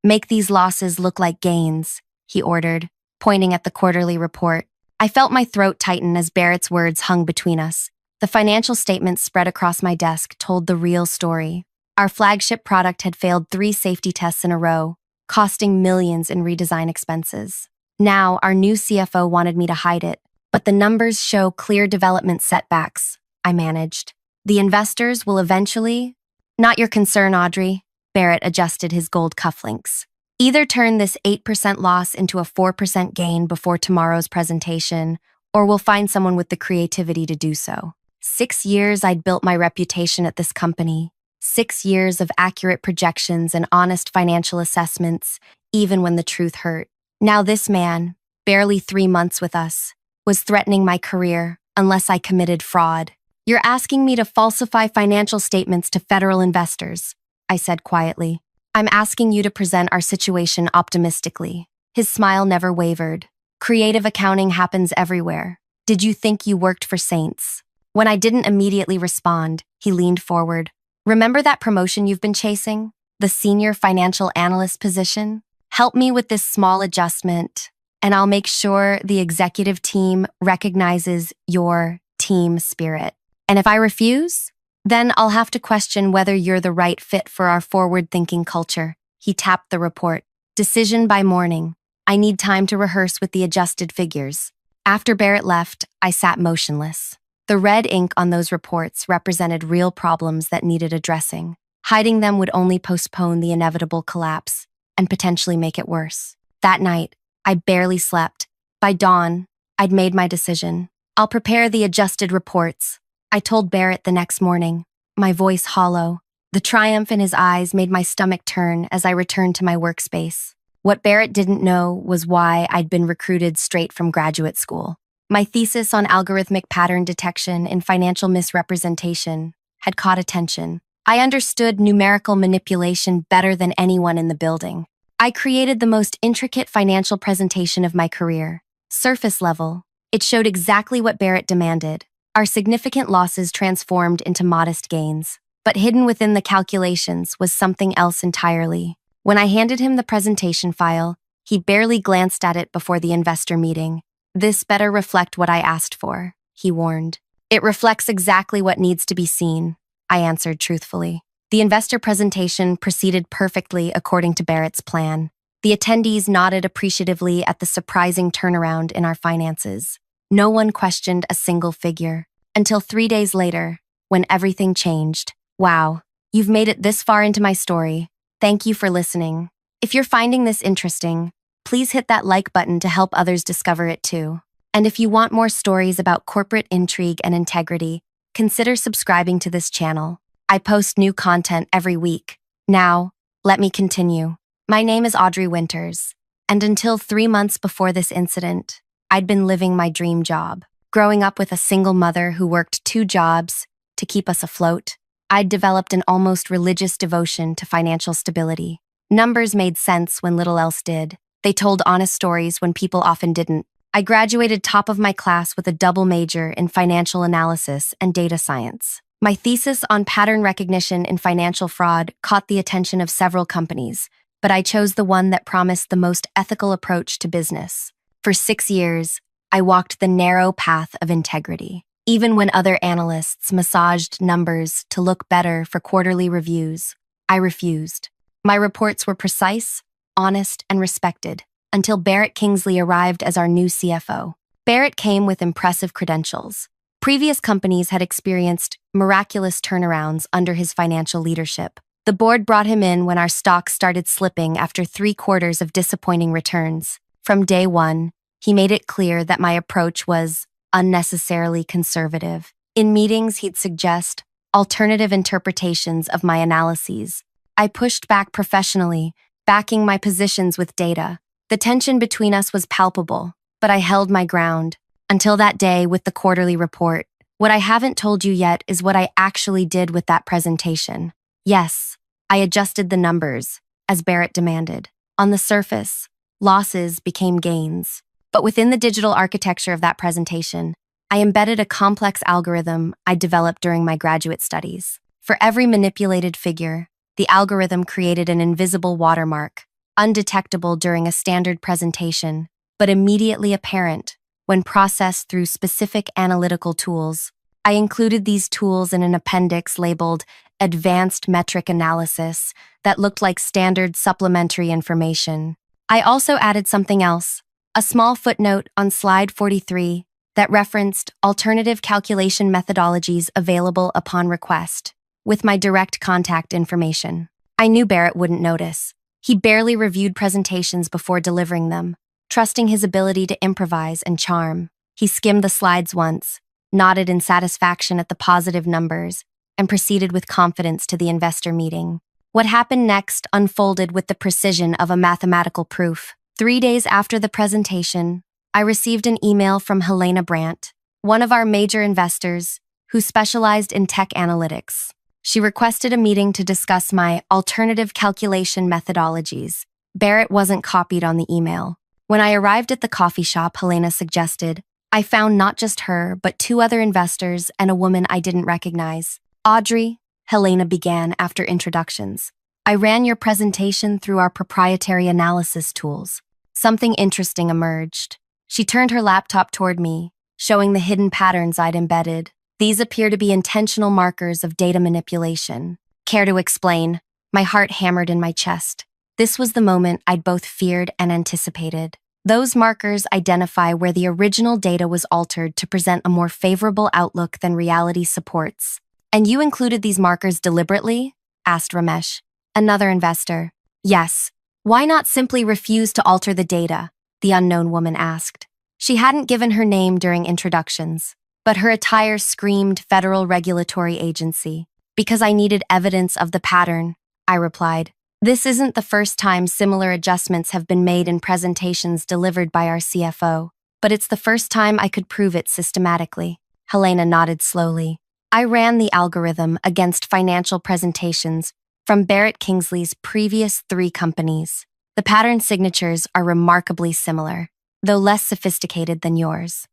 Make these losses look like gains, he ordered, pointing at the quarterly report. I felt my throat tighten as Barrett's words hung between us. The financial statements spread across my desk told the real story. Our flagship product had failed 3 safety tests in a row, costing millions in redesign expenses. Now, our new CFO wanted me to hide it, but the numbers show clear development setbacks, I managed. The investors will eventually— Not your concern, Audrey. Barrett adjusted his gold cufflinks. Either turn this 8% loss into a 4% gain before tomorrow's presentation, or we'll find someone with the creativity to do so. 6 years I'd built my reputation at this company. 6 years of accurate projections and honest financial assessments, even when the truth hurt. Now this man, barely 3 months with us, was threatening my career unless I committed fraud. You're asking me to falsify financial statements to federal investors, I said quietly. I'm asking you to present our situation optimistically. His smile never wavered. Creative accounting happens everywhere. Did you think you worked for saints? When I didn't immediately respond, he leaned forward. Remember that promotion you've been chasing? The senior financial analyst position? Help me with this small adjustment, and I'll make sure the executive team recognizes your team spirit. And if I refuse, then I'll have to question whether you're the right fit for our forward-thinking culture. He tapped the report. Decision by morning. I need time to rehearse with the adjusted figures. After Barrett left, I sat motionless. The red ink on those reports represented real problems that needed addressing. Hiding them would only postpone the inevitable collapse and potentially make it worse. That night, I barely slept. By dawn, I'd made my decision. I'll prepare the adjusted reports, I told Barrett the next morning, my voice hollow. The triumph in his eyes made my stomach turn as I returned to my workspace. What Barrett didn't know was why I'd been recruited straight from graduate school. My thesis on algorithmic pattern detection in financial misrepresentation had caught attention. I understood numerical manipulation better than anyone in the building. I created the most intricate financial presentation of my career. Surface level, it showed exactly what Barrett demanded. Our significant losses transformed into modest gains. But hidden within the calculations was something else entirely. When I handed him the presentation file, he barely glanced at it before the investor meeting. This better reflect what I asked for, he warned. It reflects exactly what needs to be seen, I answered truthfully. The investor presentation proceeded perfectly according to Barrett's plan. The attendees nodded appreciatively at the surprising turnaround in our finances. No one questioned a single figure, until 3 days later, when everything changed. Wow, you've made it this far into my story. Thank you for listening. If you're finding this interesting, please hit that like button to help others discover it too. And if you want more stories about corporate intrigue and integrity, consider subscribing to this channel. I post new content every week. Now, let me continue. My name is Audrey Winters, and until 3 months before this incident, I'd been living my dream job. Growing up with a single mother who worked 2 jobs to keep us afloat, I'd developed an almost religious devotion to financial stability. Numbers made sense when little else did. They told honest stories when people often didn't. I graduated top of my class with a double major in financial analysis and data science. My thesis on pattern recognition in financial fraud caught the attention of several companies, but I chose the one that promised the most ethical approach to business. For 6 years, I walked the narrow path of integrity. Even when other analysts massaged numbers to look better for quarterly reviews, I refused. My reports were precise, honest, and respected, until Barrett Kingsley arrived as our new CFO. Barrett came with impressive credentials. Previous companies had experienced miraculous turnarounds under his financial leadership. The board brought him in when our stock started slipping after 3 quarters of disappointing returns. From day one, he made it clear that my approach was unnecessarily conservative. In meetings, he'd suggest alternative interpretations of my analyses. I pushed back professionally, backing my positions with data. The tension between us was palpable, but I held my ground. Until that day with the quarterly report. What I haven't told you yet is what I actually did with that presentation. Yes, I adjusted the numbers, as Barrett demanded. On the surface, losses became gains. But within the digital architecture of that presentation, I embedded a complex algorithm I developed during my graduate studies. For every manipulated figure, the algorithm created an invisible watermark, undetectable during a standard presentation, but immediately apparent when processed through specific analytical tools. I included these tools in an appendix labeled Advanced Metric Analysis that looked like standard supplementary information. I also added something else, a small footnote on slide 43 that referenced alternative calculation methodologies available upon request, with my direct contact information. I knew Barrett wouldn't notice. He barely reviewed presentations before delivering them, trusting his ability to improvise and charm. He skimmed the slides once, nodded in satisfaction at the positive numbers, and proceeded with confidence to the investor meeting. What happened next unfolded with the precision of a mathematical proof. 3 days after the presentation, I received an email from Helena Brandt, one of our major investors, who specialized in tech analytics. She requested a meeting to discuss my alternative calculation methodologies. Barrett wasn't copied on the email. When I arrived at the coffee shop, Helena suggested, I found not just her, but 2 other investors and a woman I didn't recognize. Audrey, Helena began after introductions. I ran your presentation through our proprietary analysis tools. Something interesting emerged. She turned her laptop toward me, showing the hidden patterns I'd embedded. These appear to be intentional markers of data manipulation. Care to explain? My heart hammered in my chest. This was the moment I'd both feared and anticipated. Those markers identify where the original data was altered to present a more favorable outlook than reality supports. And you included these markers deliberately? Asked Ramesh, another investor. Yes. Why not simply refuse to alter the data? The unknown woman asked. She hadn't given her name during introductions, but her attire screamed federal regulatory agency. Because I needed evidence of the pattern, I replied. This isn't the first time similar adjustments have been made in presentations delivered by our CFO, but it's the first time I could prove it systematically. Helena nodded slowly. I ran the algorithm against financial presentations from Barrett Kingsley's previous 3 companies. The pattern signatures are remarkably similar, though less sophisticated than yours.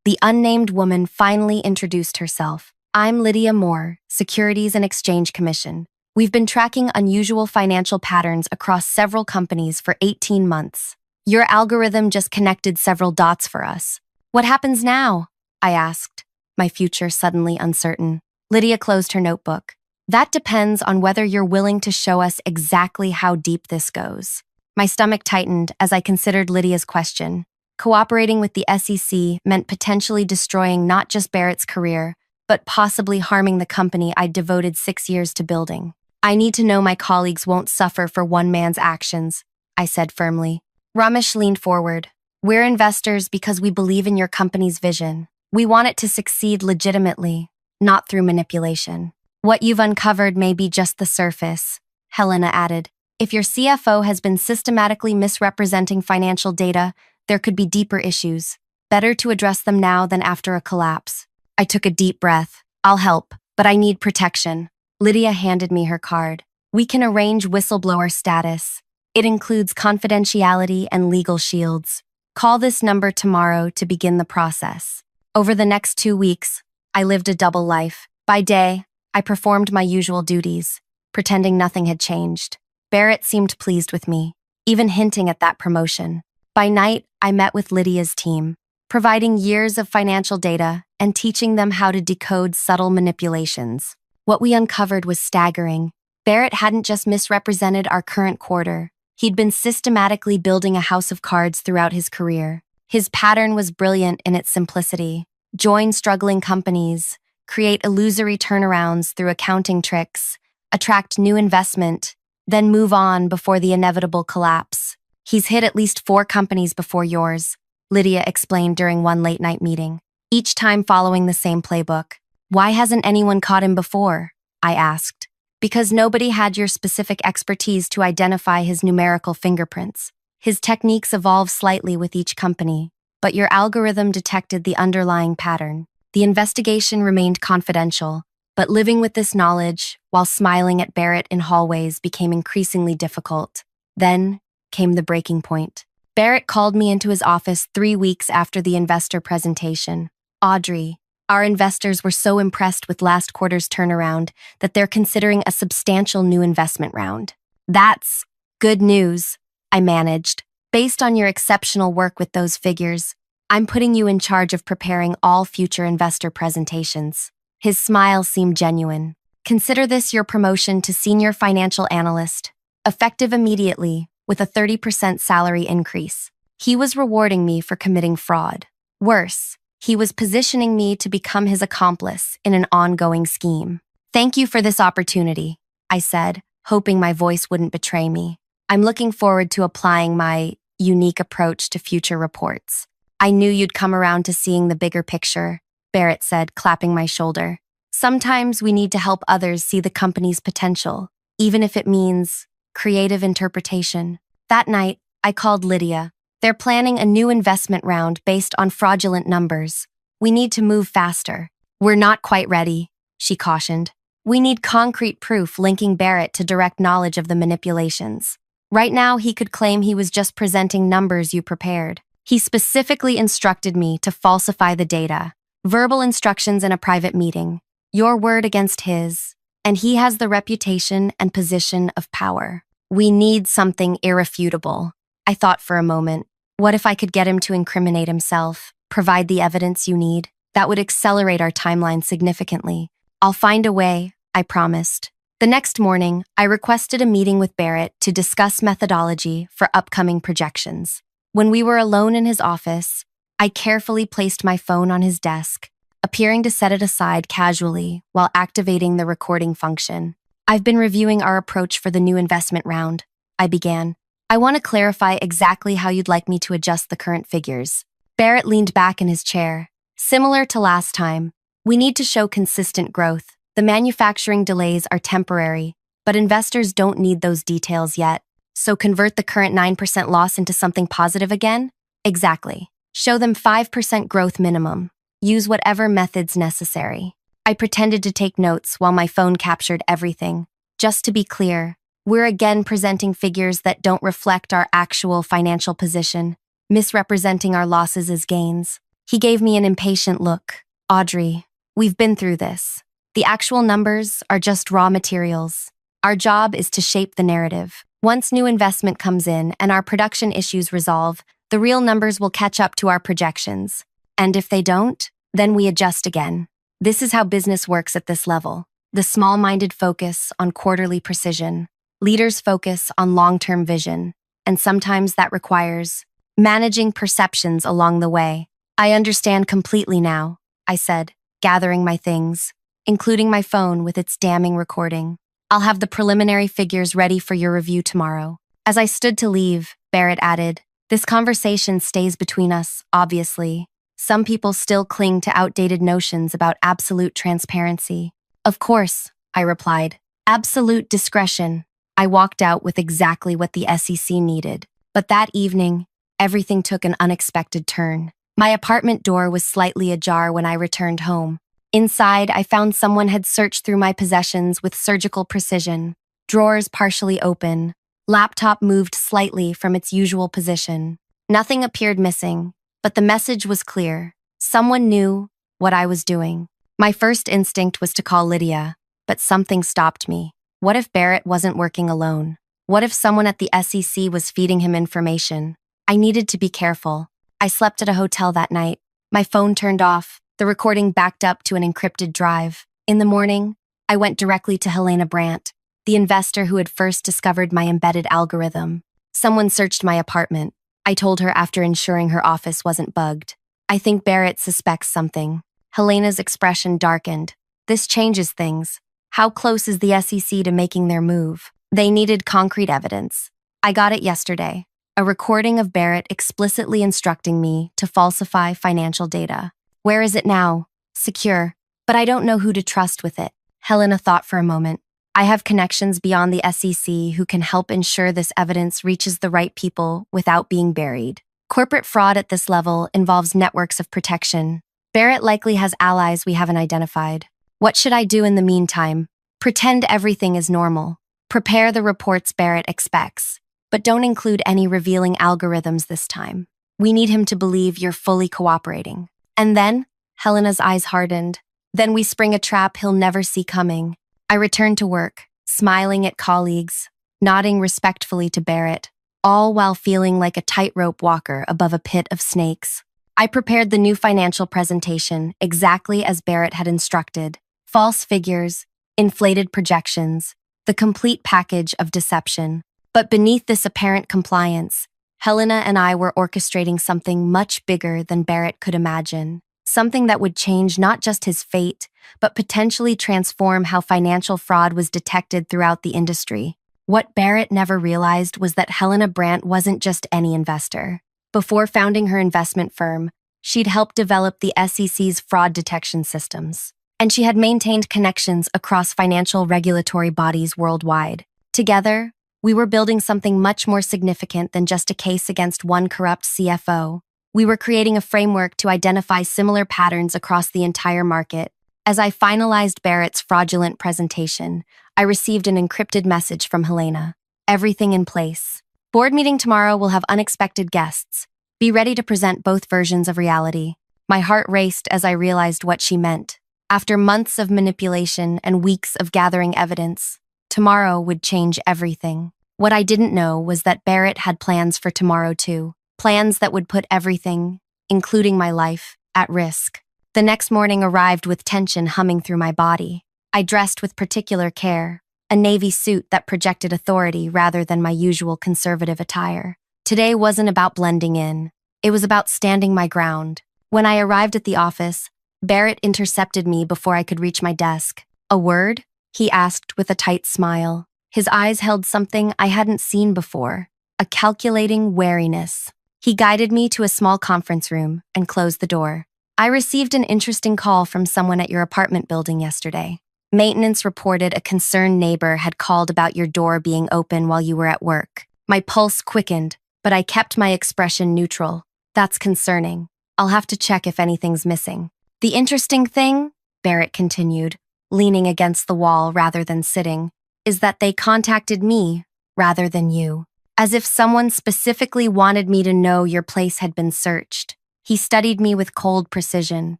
The unnamed woman finally introduced herself. I'm Lydia Moore, Securities and Exchange Commission. We've been tracking unusual financial patterns across several companies for 18 months. Your algorithm just connected several dots for us. What happens now? I asked, my future suddenly uncertain. Lydia closed her notebook. That depends on whether you're willing to show us exactly how deep this goes. My stomach tightened as I considered Lydia's question. Cooperating with the SEC meant potentially destroying not just Barrett's career, but possibly harming the company I'd devoted 6 years to building. I need to know my colleagues won't suffer for one man's actions, I said firmly. Ramesh leaned forward. We're investors because we believe in your company's vision. We want it to succeed legitimately, not through manipulation. What you've uncovered may be just the surface, Helena added. If your CFO has been systematically misrepresenting financial data, there could be deeper issues. Better to address them now than after a collapse. I took a deep breath. I'll help, but I need protection. Lydia handed me her card. We can arrange whistleblower status. It includes confidentiality and legal shields. Call this number tomorrow to begin the process. Over the next 2 weeks, I lived a double life. By day, I performed my usual duties, pretending nothing had changed. Barrett seemed pleased with me, even hinting at that promotion. By night, I met with Lydia's team, providing years of financial data and teaching them how to decode subtle manipulations. What we uncovered was staggering. Barrett hadn't just misrepresented our current quarter. He'd been systematically building a house of cards throughout his career. His pattern was brilliant in its simplicity. Join struggling companies, create illusory turnarounds through accounting tricks, attract new investment, then move on before the inevitable collapse. He's hit at least 4 companies before yours, Lydia explained during one late-night meeting, each time following the same playbook. Why hasn't anyone caught him before? I asked. Because nobody had your specific expertise to identify his numerical fingerprints. His techniques evolve slightly with each company, but your algorithm detected the underlying pattern. The investigation remained confidential, but living with this knowledge while smiling at Barrett in hallways became increasingly difficult. Then came the breaking point. Barrett called me into his office 3 weeks after the investor presentation. Audrey, our investors were so impressed with last quarter's turnaround that they're considering a substantial new investment round. That's good news, I managed. Based on your exceptional work with those figures, I'm putting you in charge of preparing all future investor presentations. His smile seemed genuine. Consider this your promotion to senior financial analyst, effective immediately with a 30% salary increase. He was rewarding me for committing fraud. Worse, he was positioning me to become his accomplice in an ongoing scheme. Thank you for this opportunity, I said, hoping my voice wouldn't betray me. I'm looking forward to applying my unique approach to future reports. I knew you'd come around to seeing the bigger picture, Barrett said, clapping my shoulder. Sometimes we need to help others see the company's potential, even if it means creative interpretation. That night, I called Lydia. They're planning a new investment round based on fraudulent numbers. We need to move faster. We're not quite ready, she cautioned. We need concrete proof linking Barrett to direct knowledge of the manipulations. Right now, he could claim he was just presenting numbers you prepared. He specifically instructed me to falsify the data. Verbal instructions in a private meeting. Your word against his. And he has the reputation and position of power. We need something irrefutable. I thought for a moment. What if I could get him to incriminate himself, provide the evidence you need? That would accelerate our timeline significantly. I'll find a way, I promised. The next morning, I requested a meeting with Barrett to discuss methodology for upcoming projections. When we were alone in his office, I carefully placed my phone on his desk, appearing to set it aside casually while activating the recording function. I've been reviewing our approach for the new investment round, I began. I want to clarify exactly how you'd like me to adjust the current figures. Barrett leaned back in his chair. Similar to last time, we need to show consistent growth. The manufacturing delays are temporary, but investors don't need those details yet. So convert the current 9% loss into something positive again? Exactly. Show them 5% growth minimum. Use whatever methods necessary. I pretended to take notes while my phone captured everything. Just to be clear, we're again presenting figures that don't reflect our actual financial position, misrepresenting our losses as gains. He gave me an impatient look. Audrey, we've been through this. The actual numbers are just raw materials. Our job is to shape the narrative. Once new investment comes in and our production issues resolve, the real numbers will catch up to our projections. And if they don't, then we adjust again. This is how business works at this level. The small-minded focus on quarterly precision. Leaders focus on long-term vision. And sometimes that requires managing perceptions along the way. I understand completely now, I said, gathering my things, including my phone with its damning recording. I'll have the preliminary figures ready for your review tomorrow. As I stood to leave, Barrett added, this conversation stays between us, obviously. Some people still cling to outdated notions about absolute transparency. Of course, I replied. Absolute discretion. I walked out with exactly what the SEC needed. But that evening, everything took an unexpected turn. My apartment door was slightly ajar when I returned home. Inside, I found someone had searched through my possessions with surgical precision. Drawers partially open. Laptop moved slightly from its usual position. Nothing appeared missing, but the message was clear. Someone knew what I was doing. My first instinct was to call Lydia, but something stopped me. What if Barrett wasn't working alone? What if someone at the SEC was feeding him information? I needed to be careful. I slept at a hotel that night. My phone turned off. The recording backed up to an encrypted drive. In the morning, I went directly to Helena Brandt, the investor who had first discovered my embedded algorithm. Someone searched my apartment. I told her after ensuring her office wasn't bugged. I think Barrett suspects something. Helena's expression darkened. This changes things. How close is the SEC to making their move? They needed concrete evidence. I got it yesterday. A recording of Barrett explicitly instructing me to falsify financial data. Where is it now? Secure. But I don't know who to trust with it. Helena thought for a moment. I have connections beyond the SEC who can help ensure this evidence reaches the right people without being buried. Corporate fraud at this level involves networks of protection. Barrett likely has allies we haven't identified. What should I do in the meantime? Pretend everything is normal. Prepare the reports Barrett expects. But don't include any revealing algorithms this time. We need him to believe you're fully cooperating. And then, Helena's eyes hardened. Then we spring a trap he'll never see coming. I returned to work, smiling at colleagues, nodding respectfully to Barrett. all while feeling like a tightrope walker above a pit of snakes. I prepared the new financial presentation exactly as Barrett had instructed. False figures, inflated projections, the complete package of deception. But beneath this apparent compliance, Helena and I were orchestrating something much bigger than Barrett could imagine. Something that would change not just his fate, but potentially transform how financial fraud was detected throughout the industry. What Barrett never realized was that Helena Brandt wasn't just any investor. Before founding her investment firm, she'd helped develop the SEC's fraud detection systems, and she had maintained connections across financial regulatory bodies worldwide. Together, we were building something much more significant than just a case against one corrupt CFO. We were creating a framework to identify similar patterns across the entire market. As I finalized Barrett's fraudulent presentation, I received an encrypted message from Helena. Everything in place. Board meeting tomorrow will have unexpected guests. Be ready to present both versions of reality. My heart raced as I realized what she meant. After months of manipulation and weeks of gathering evidence, tomorrow would change everything. What I didn't know was that Barrett had plans for tomorrow too. Plans that would put everything, including my life, at risk. The next morning arrived with tension humming through my body. I dressed with particular care, a navy suit that projected authority rather than my usual conservative attire. Today wasn't about blending in. It was about standing my ground. When I arrived at the office, Barrett intercepted me before I could reach my desk. "A word?" he asked with a tight smile. His eyes held something I hadn't seen before, a calculating wariness. He guided me to a small conference room and closed the door. "I received an interesting call from someone at your apartment building yesterday. Maintenance reported a concerned neighbor had called about your door being open while you were at work." My pulse quickened, but I kept my expression neutral. "That's concerning. I'll have to check if anything's missing." "The interesting thing," Barrett continued, leaning against the wall rather than sitting, "is that they contacted me rather than you. As if someone specifically wanted me to know your place had been searched." He studied me with cold precision,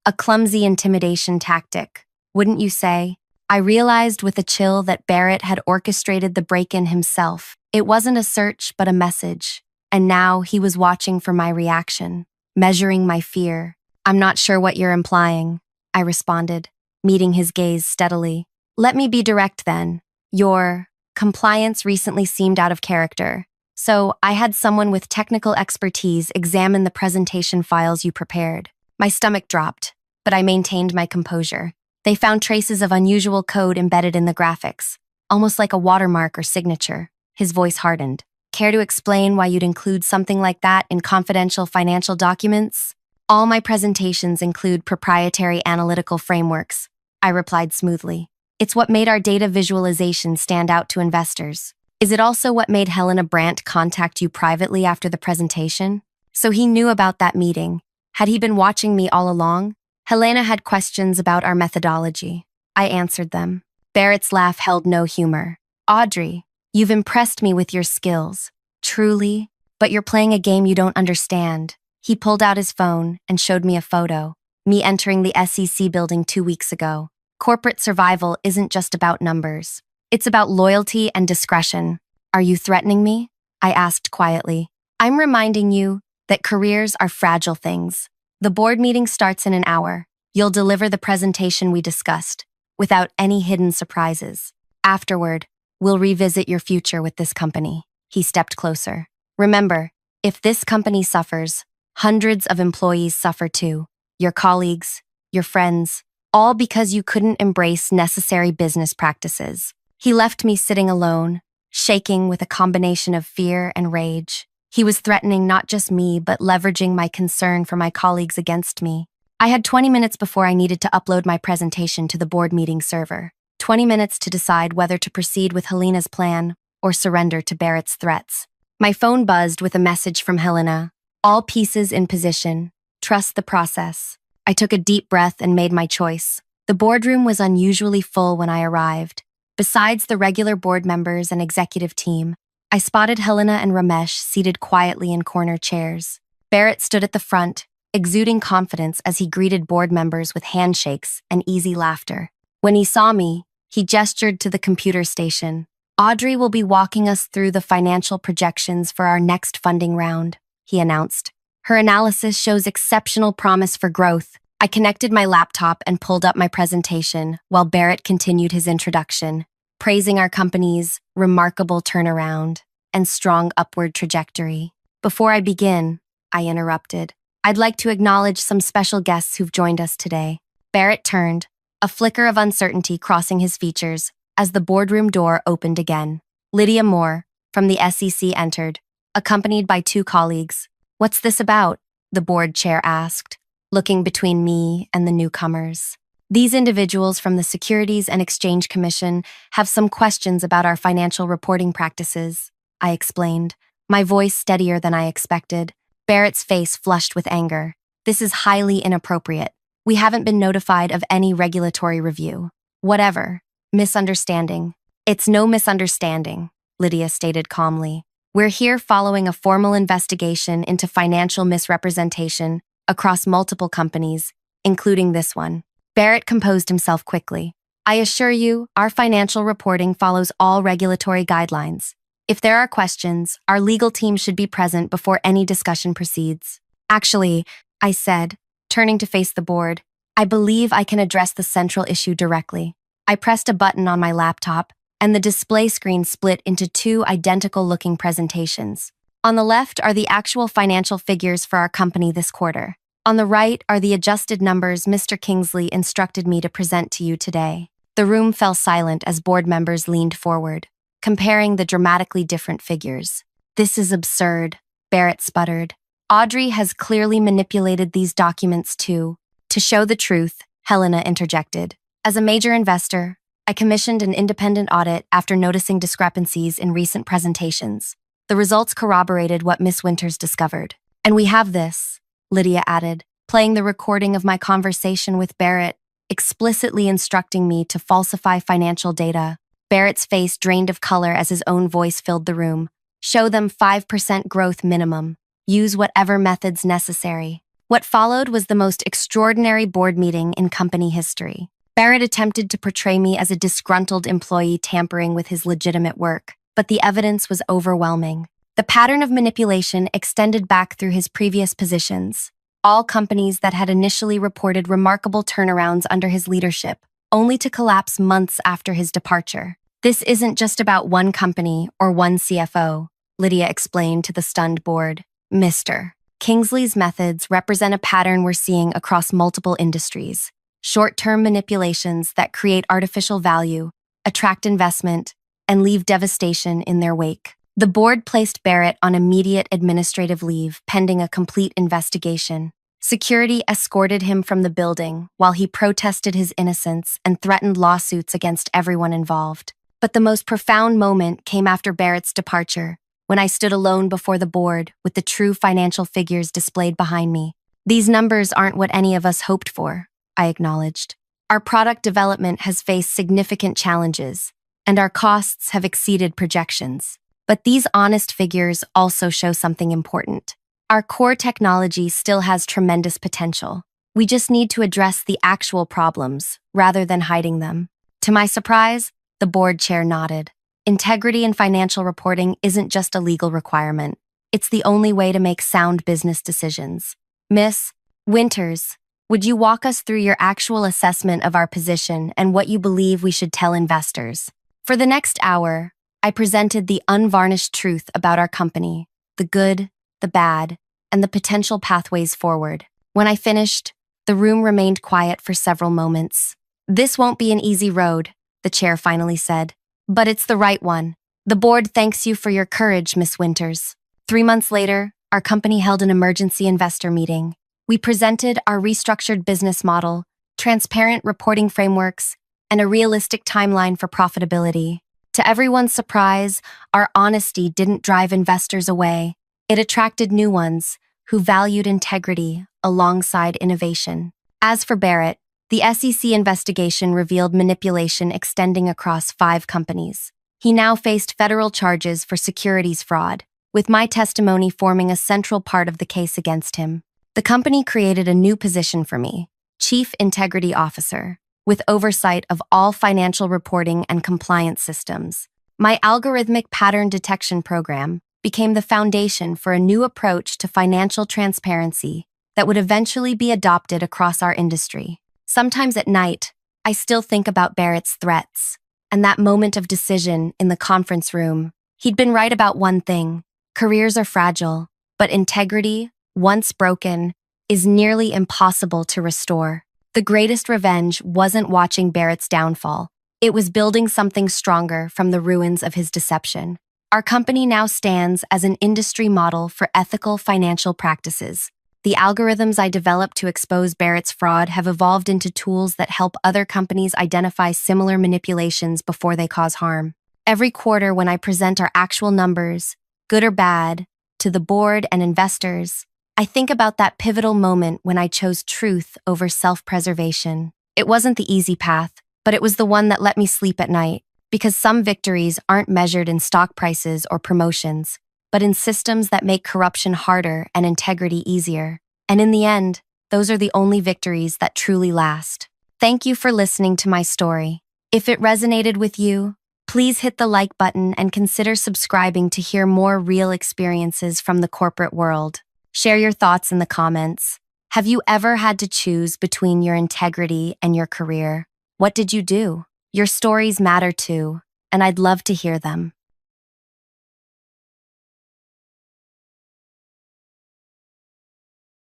a clumsy intimidation tactic, wouldn't you say? I realized with a chill that Barrett had orchestrated the break-in himself. It wasn't a search, but a message. And now he was watching for my reaction, measuring my fear. "I'm not sure what you're implying," I responded, meeting his gaze steadily. "Let me be direct then. Your compliance recently seemed out of character, so I had someone with technical expertise examine the presentation files you prepared." My stomach dropped, but I maintained my composure. "They found traces of unusual code embedded in the graphics, almost like a watermark or signature." His voice hardened. "Care to explain why you'd include something like that in confidential financial documents?" "All my presentations include proprietary analytical frameworks," I replied smoothly. "It's what made our data visualization stand out to investors." "Is it also what made Helena Brandt contact you privately after the presentation?" So he knew about that meeting. Had he been watching me all along? Helena had questions about our methodology. I answered them. Barrett's laugh held no humor. "Audrey, you've impressed me with your skills. Truly, but you're playing a game you don't understand." He pulled out his phone and showed me a photo. Me entering the SEC building 2 weeks ago. Corporate survival isn't just about numbers. It's about loyalty and discretion. "Are you threatening me?" I asked quietly. "I'm reminding you that careers are fragile things. The board meeting starts in an hour. You'll deliver the presentation we discussed, without any hidden surprises. Afterward, we'll revisit your future with this company." He stepped closer. "Remember, if this company suffers, hundreds of employees suffer too. Your colleagues, your friends, all because you couldn't embrace necessary business practices." He left me sitting alone, shaking with a combination of fear and rage. He was threatening not just me, but leveraging my concern for my colleagues against me. I had 20 minutes before I needed to upload my presentation to the board meeting server. 20 minutes to decide whether to proceed with Helena's plan or surrender to Barrett's threats. My phone buzzed with a message from Helena. "All pieces in position. Trust the process." I took a deep breath and made my choice. The boardroom was unusually full when I arrived. Besides the regular board members and executive team, I spotted Helena and Ramesh seated quietly in corner chairs. Barrett stood at the front, exuding confidence as he greeted board members with handshakes and easy laughter. When he saw me, he gestured to the computer station. Audrey will be walking us through the financial projections for our next funding round, he announced. Her analysis shows exceptional promise for growth. I connected my laptop and pulled up my presentation while Barrett continued his introduction, praising our company's remarkable turnaround and strong upward trajectory. Before I begin, I interrupted. I'd like to acknowledge some special guests who've joined us today. Barrett turned, a flicker of uncertainty crossing his features as the boardroom door opened again. Lydia Moore, from the SEC, entered, accompanied by two colleagues. "What's this about?" the board chair asked, looking between me and the newcomers. "These individuals from the Securities and Exchange Commission have some questions about our financial reporting practices," I explained, my voice steadier than I expected. Barrett's face flushed with anger. "This is highly inappropriate. We haven't been notified of any regulatory review." "Whatever. Misunderstanding." "It's no misunderstanding," Lydia stated calmly. "We're here following a formal investigation into financial misrepresentation across multiple companies, including this one." Barrett composed himself quickly. "I assure you, our financial reporting follows all regulatory guidelines. If there are questions, our legal team should be present before any discussion proceeds." "Actually," I said, turning to face the board, "I believe I can address the central issue directly." I pressed a button on my laptop, and the display screen split into two identical-looking presentations. On the left are the actual financial figures for our company this quarter. On the right are the adjusted numbers Mr. Kingsley instructed me to present to you today. The room fell silent as board members leaned forward, comparing the dramatically different figures. "This is absurd," Barrett sputtered. "Audrey has clearly manipulated these documents too." "To show the truth," Helena interjected. "As a major investor, I commissioned an independent audit after noticing discrepancies in recent presentations. The results corroborated what Miss Winters discovered. And we have this," Lydia added, playing the recording of my conversation with Barrett, explicitly instructing me to falsify financial data. Barrett's face drained of color as his own voice filled the room. "Show them 5% growth minimum. Use whatever methods necessary." What followed was the most extraordinary board meeting in company history. Barrett attempted to portray me as a disgruntled employee tampering with his legitimate work, but the evidence was overwhelming. The pattern of manipulation extended back through his previous positions. All companies that had initially reported remarkable turnarounds under his leadership, only to collapse months after his departure. "This isn't just about one company or one CFO," Lydia explained to the stunned board. "Mr. Kingsley's methods represent a pattern we're seeing across multiple industries. Short-term manipulations that create artificial value, attract investment, and leave devastation in their wake." The board placed Barrett on immediate administrative leave pending a complete investigation. Security escorted him from the building while he protested his innocence and threatened lawsuits against everyone involved. But the most profound moment came after Barrett's departure, when I stood alone before the board with the true financial figures displayed behind me. "These numbers aren't what any of us hoped for," I acknowledged. "Our product development has faced significant challenges, and our costs have exceeded projections. But these honest figures also show something important. Our core technology still has tremendous potential. We just need to address the actual problems, rather than hiding them." To my surprise, the board chair nodded. "Integrity in financial reporting isn't just a legal requirement. It's the only way to make sound business decisions. Miss Winters, would you walk us through your actual assessment of our position and what you believe we should tell investors?" For the next hour, I presented the unvarnished truth about our company, the good, the bad, and the potential pathways forward. When I finished, the room remained quiet for several moments. "This won't be an easy road," the chair finally said, "but it's the right one. The board thanks you for your courage, Miss Winters." 3 months later, our company held an emergency investor meeting. We presented our restructured business model, transparent reporting frameworks, and a realistic timeline for profitability. To everyone's surprise, our honesty didn't drive investors away. It attracted new ones who valued integrity alongside innovation. As for Barrett, the SEC investigation revealed manipulation extending across 5 companies. He now faced federal charges for securities fraud, with my testimony forming a central part of the case against him. The company created a new position for me, Chief Integrity Officer, with oversight of all financial reporting and compliance systems. My algorithmic pattern detection program became the foundation for a new approach to financial transparency that would eventually be adopted across our industry. Sometimes at night, I still think about Barrett's threats and that moment of decision in the conference room. He'd been right about one thing: careers are fragile, but integrity, once broken, is nearly impossible to restore. The greatest revenge wasn't watching Barrett's downfall. It was building something stronger from the ruins of his deception. Our company now stands as an industry model for ethical financial practices. The algorithms I developed to expose Barrett's fraud have evolved into tools that help other companies identify similar manipulations before they cause harm. Every quarter, when I present our actual numbers, good or bad, to the board and investors, I think about that pivotal moment when I chose truth over self-preservation. It wasn't the easy path, but it was the one that let me sleep at night, because some victories aren't measured in stock prices or promotions, but in systems that make corruption harder and integrity easier. And in the end, those are the only victories that truly last. Thank you for listening to my story. If it resonated with you, please hit the like button and consider subscribing to hear more real experiences from the corporate world. Share your thoughts in the comments. Have you ever had to choose between your integrity and your career? What did you do? Your stories matter too, and I'd love to hear them.